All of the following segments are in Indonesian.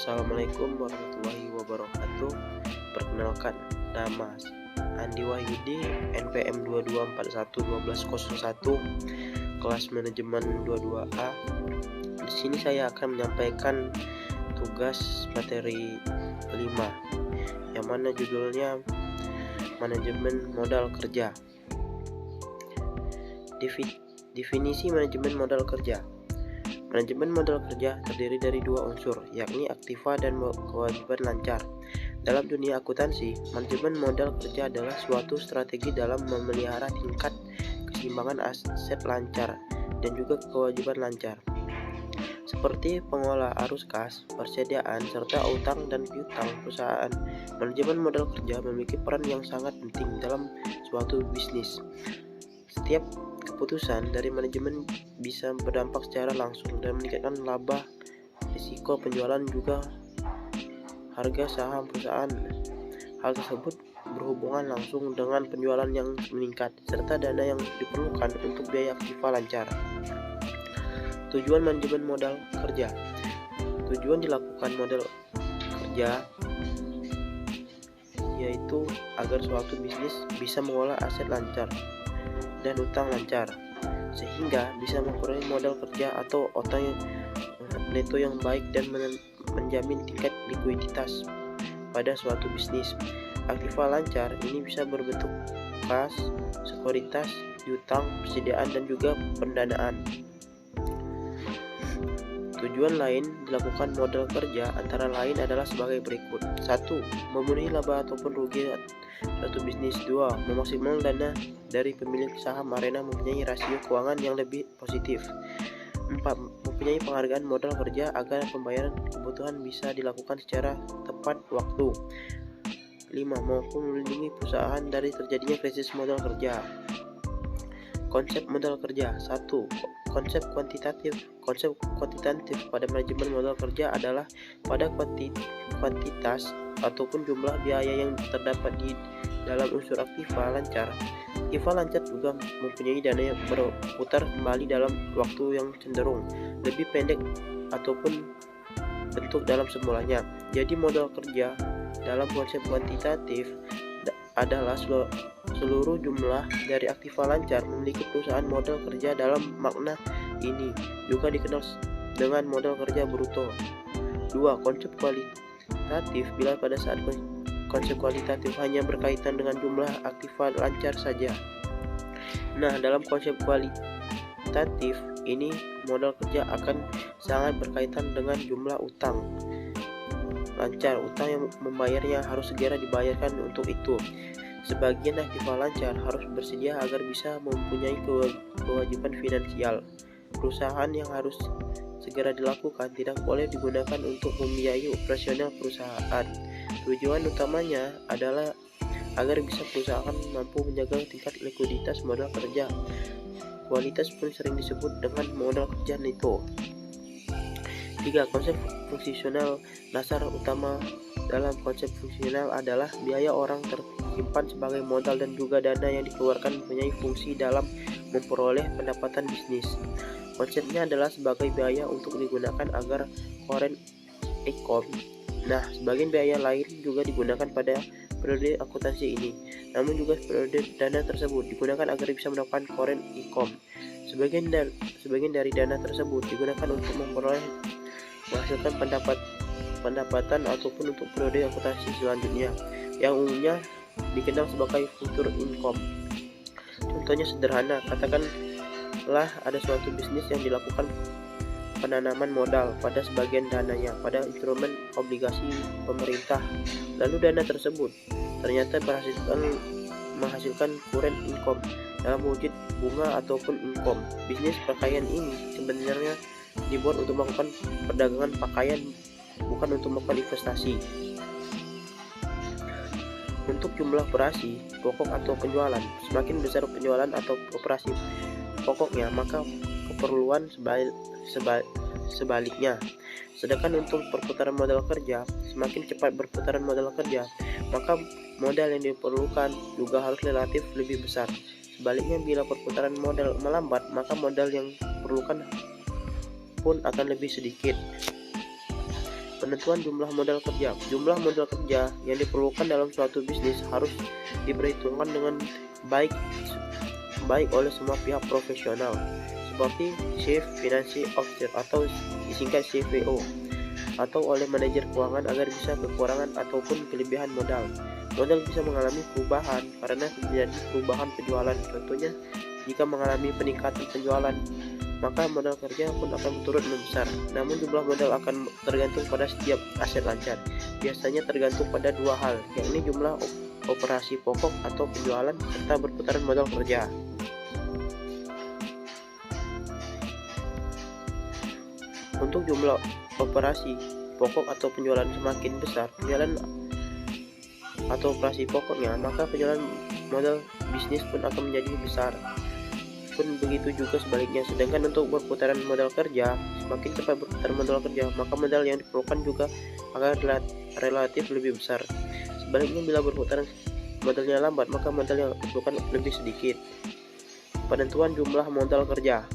Assalamualaikum warahmatullahi wabarakatuh. Perkenalkan, nama Andi Wahyudi, NPM 22411201, kelas manajemen 22A. Di sini saya akan menyampaikan tugas materi 5, yang mana judulnya manajemen modal kerja. Definisi manajemen modal kerja. Manajemen modal kerja terdiri dari dua unsur, yakni aktiva dan kewajiban lancar. Dalam dunia akuntansi, manajemen modal kerja adalah suatu strategi dalam memelihara tingkat keseimbangan aset lancar dan juga kewajiban lancar, seperti pengelola arus kas, persediaan, serta utang dan piutang perusahaan. Manajemen modal kerja memiliki peran yang sangat penting dalam suatu bisnis. Setiap keputusan dari manajemen bisa berdampak secara langsung dan meningkatkan laba, risiko penjualan, juga harga saham perusahaan. Hal tersebut berhubungan langsung dengan penjualan yang meningkat serta dana yang diperlukan untuk biaya aktiva lancar. Tujuan manajemen modal kerja. Tujuan dilakukan modal kerja yaitu agar suatu bisnis bisa mengolah aset lancar dan utang lancar, sehingga bisa memperoleh modal kerja atau utang neto yang baik dan menjamin tingkat likuiditas pada suatu bisnis. Aktiva lancar ini bisa berbentuk kas, sekuritas, piutang, persediaan, dan juga pendanaan. Tujuan lain dilakukan modal kerja antara lain adalah sebagai berikut. 1. Memenuhi laba ataupun rugi suatu bisnis. 2. Memaksimalkan dana dari pemilik saham Arena mempunyai rasio keuangan yang lebih positif. 4. Mempunyai penghargaan modal kerja agar pembayaran kebutuhan bisa dilakukan secara tepat waktu. 5. Mampu melindungi perusahaan dari terjadinya krisis modal kerja. Konsep modal kerja. 1. Konsep kuantitatif. Konsep kuantitatif pada manajemen modal kerja adalah pada kuantitas ataupun jumlah biaya yang terdapat di dalam unsur aktiva lancar. Aktiva lancar juga mempunyai dana yang berputar kembali dalam waktu yang cenderung lebih pendek ataupun bentuk dalam semulanya. Jadi modal kerja dalam konsep kuantitatif adalah seluruh jumlah dari aktiva lancar memiliki perusahaan modal kerja. Dalam makna ini juga dikenal dengan modal kerja bruto. 2. Konsep kualitatif. Bila pada saat konsep kualitatif hanya berkaitan dengan jumlah aktiva lancar saja. Nah, dalam konsep kualitatif ini modal kerja akan sangat berkaitan dengan jumlah utang lancar. Utang yang membayarnya harus segera dibayarkan. Untuk itu, sebagian aktiva lancar harus bersedia agar bisa mempunyai kewajiban finansial perusahaan yang harus segera dilakukan, tidak boleh digunakan untuk membiayai operasional perusahaan. Tujuan utamanya adalah agar bisa perusahaan mampu menjaga tingkat likuiditas modal kerja. Kualitas pun sering disebut dengan modal kerja neto. 3. Konsep fungsional. Dasar utama dalam konsep fungsional adalah biaya orang tersimpan sebagai modal dan juga dana yang dikeluarkan mempunyai fungsi dalam memperoleh pendapatan bisnis. Konsepnya adalah sebagai biaya untuk digunakan agar current income. Nah, sebagian biaya lain juga digunakan pada periode akuntansi ini. Namun juga periode dana tersebut digunakan agar bisa mendapatkan current income. Sebagian dari dana tersebut digunakan untuk menghasilkan pendapatan ataupun untuk periode akuntansi selanjutnya, yang umumnya dikenal sebagai future income. Contohnya sederhana, katakanlah ada suatu bisnis yang dilakukan penanaman modal pada sebagian dananya pada instrumen obligasi pemerintah. Lalu dana tersebut ternyata menghasilkan current income dalam wujud bunga ataupun income. Bisnis pakaian ini sebenarnya dibuat untuk melakukan perdagangan pakaian, bukan untuk melakukan investasi. Untuk jumlah operasi pokok atau penjualan, semakin besar penjualan atau operasi pokoknya, maka keperluan sebaliknya. Sedangkan untuk perputaran modal kerja, semakin cepat berputaran modal kerja, maka modal yang diperlukan juga harus relatif lebih besar. Sebaliknya, bila perputaran modal melambat, maka modal yang diperlukan pun akan lebih sedikit. Penentuan jumlah modal kerja. Jumlah modal kerja yang diperlukan dalam suatu bisnis harus diperhitungkan dengan baik oleh semua pihak profesional, seperti Chief Financial Officer atau disingkat CFO, atau oleh manajer keuangan agar bisa kekurangan ataupun kelebihan modal. Modal bisa mengalami perubahan karena terjadi perubahan penjualan. Contohnya, jika mengalami peningkatan penjualan, maka modal kerja pun akan turut membesar. Namun jumlah modal akan tergantung pada setiap aset lancar. Biasanya tergantung pada dua hal, yakni jumlah operasi pokok atau penjualan serta berputaran modal kerja. Untuk jumlah operasi pokok atau penjualan semakin besar penjualan atau operasi pokoknya, maka penjualan modal bisnis pun akan menjadi besar. Pun begitu juga sebaliknya. Sedangkan untuk berputaran modal kerja, semakin cepat berputaran modal kerja, maka modal yang diperlukan juga akan relatif lebih besar. Sebaliknya, bila berputaran modalnya lambat, maka modal yang diperlukan lebih sedikit. Penentuan jumlah modal kerja.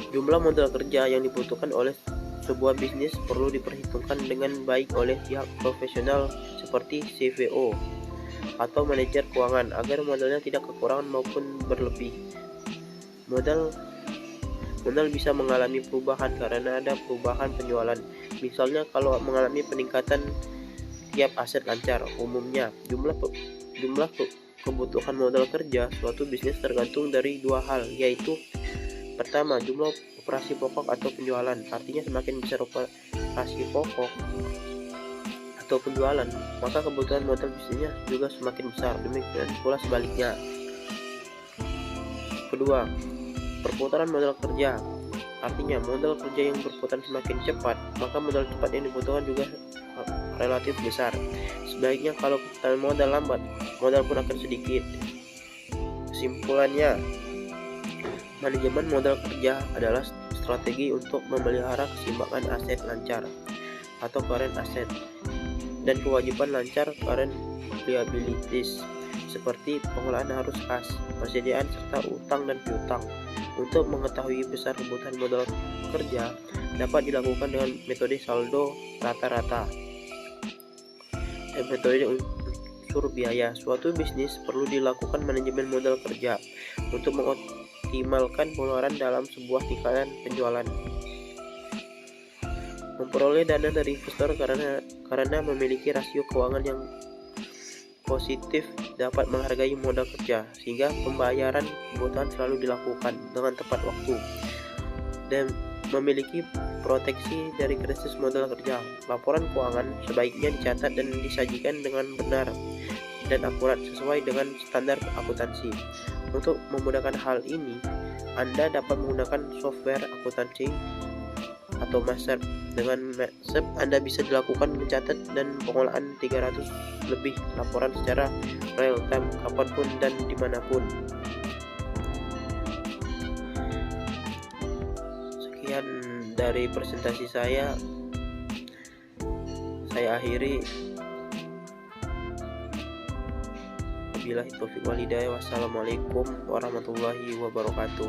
Jumlah modal kerja yang dibutuhkan oleh sebuah bisnis perlu diperhitungkan dengan baik oleh pihak profesional seperti CFO atau manajer keuangan agar modalnya tidak kekurangan maupun berlebih. Modal bisa mengalami perubahan karena ada perubahan penjualan. Misalnya kalau mengalami peningkatan tiap aset lancar, umumnya jumlah kebutuhan modal kerja suatu bisnis tergantung dari dua hal, yaitu pertama, jumlah operasi pokok atau penjualan. Artinya semakin besar operasi pokok atau penjualan, maka kebutuhan modal bisnisnya juga semakin besar. Demikian pula sebaliknya. Kedua, perputaran modal kerja. Artinya modal kerja yang berputar semakin cepat, maka modal cepat yang dibutuhkan juga relatif besar. Sebaliknya kalau perputaran modal lambat, modal pun akan sedikit. Kesimpulannya, manajemen modal kerja adalah strategi untuk memelihara keseimbangan aset lancar atau current asset dan kewajiban lancar current liabilities seperti pengelolaan arus kas, persediaan serta utang dan piutang. Untuk mengetahui besar kebutuhan modal kerja dapat dilakukan dengan metode saldo rata-rata dan metode unsur biaya. Suatu bisnis perlu dilakukan manajemen modal kerja untuk mengoptimalkan pengeluaran dalam sebuah tingkatan penjualan. Memperoleh dana dari investor karena memiliki rasio keuangan yang positif dapat menghargai modal kerja, sehingga pembayaran kebutuhan selalu dilakukan dengan tepat waktu dan memiliki proteksi dari krisis modal kerja. Laporan keuangan sebaiknya dicatat dan disajikan dengan benar dan akurat sesuai dengan standar akuntansi. Untuk memudahkan hal ini, Anda dapat menggunakan software akuntansi atau Master. Dengan Master, Anda bisa dilakukan mencatat dan pengolahan 300 lebih laporan secara real time kapanpun dan dimanapun. Sekian dari presentasi saya akhiri. Wabillahi taufiq walhidayah. Wassalamualaikum warahmatullahi wabarakatuh.